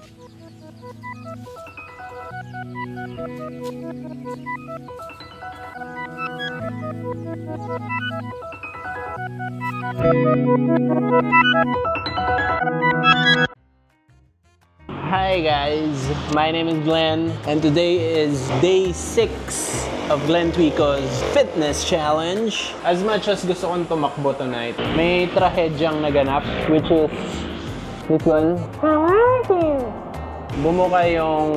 Hi guys, my name is Glenn and today is day 6 of Glenn Twico's fitness challenge. As much as gusto kong tumakbo tonight, may trahedyang naganap, which is this one. Bumuka yung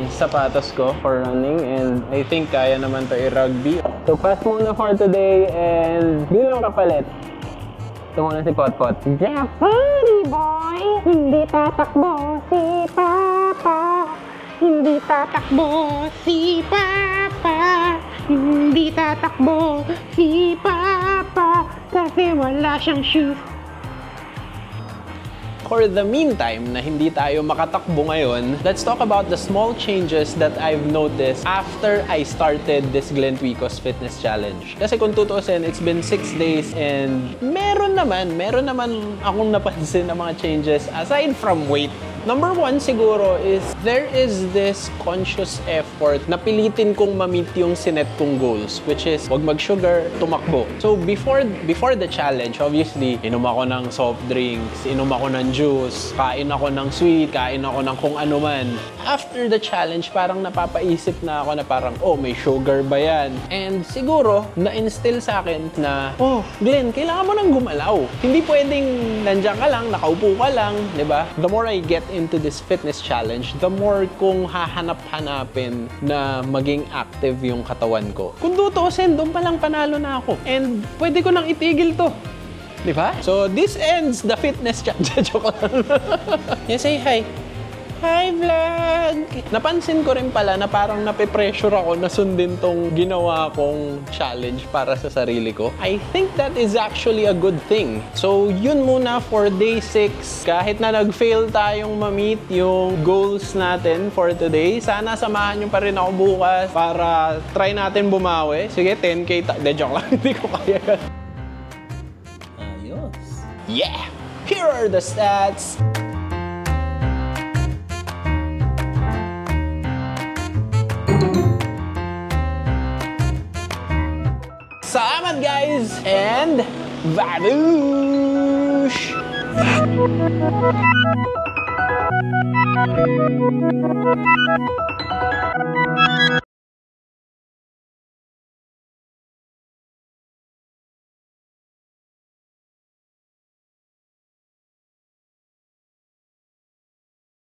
sapatos ko for running and I think kaya naman to i-rugby. So pass muna for today and bilang kapalit. Ito muna si Potpot. Jeffrey boy, hindi tatakbo si Papa. Hindi tatakbo si Papa. Hindi tatakbo si Papa. Kasi wala siyang shoes. For the meantime, na hindi tayo makatakbo ngayon, let's talk about the small changes that I've noticed after I started this Glenn Twico's Fitness Challenge. Kasi kung tutuusin, it's been 6 days and meron naman akong napansin na mga changes aside from weight. Number 1 siguro is there is this conscious effort na pilitin kong ma-meet yung sinet kong goals, which is wag mag-sugar, tumakbo. So before the challenge, obviously, inom ako ng soft drinks, inom ako ng juice, kain ako ng sweet, kain ako ng kung ano man. After the challenge, parang napapaisip na ako na parang, oh, may sugar ba yan? And siguro, na-instill sa akin na, oh, Glenn, kailangan mo nang gumalaw. Hindi pwedeng nandiyan ka lang, nakaupo ka lang, di ba? The more I get into this fitness challenge, the more kong hahanap-hanapin na maging active yung katawan ko. Kung tutuusin, doon pa lang panalo na ako. And pwede ko nang itigil to. Di ba? So, this ends the fitness challenge. Joke lang. Yeah, say hi. Hi, vlog! Napansin ko rin pala na parang nape-pressure ako na sundin tong ginawa kong challenge para sa sarili ko. I think that is actually a good thing. So, yun muna for day 6. Kahit na nag-fail tayong ma-meet yung goals natin for today, sana samahan nyo pa rin ako bukas para try natin bumawi. Sige, 10K joke lang, hindi ko kaya. Ayos! Yeah! Here are the stats! Salamat guys! And valush!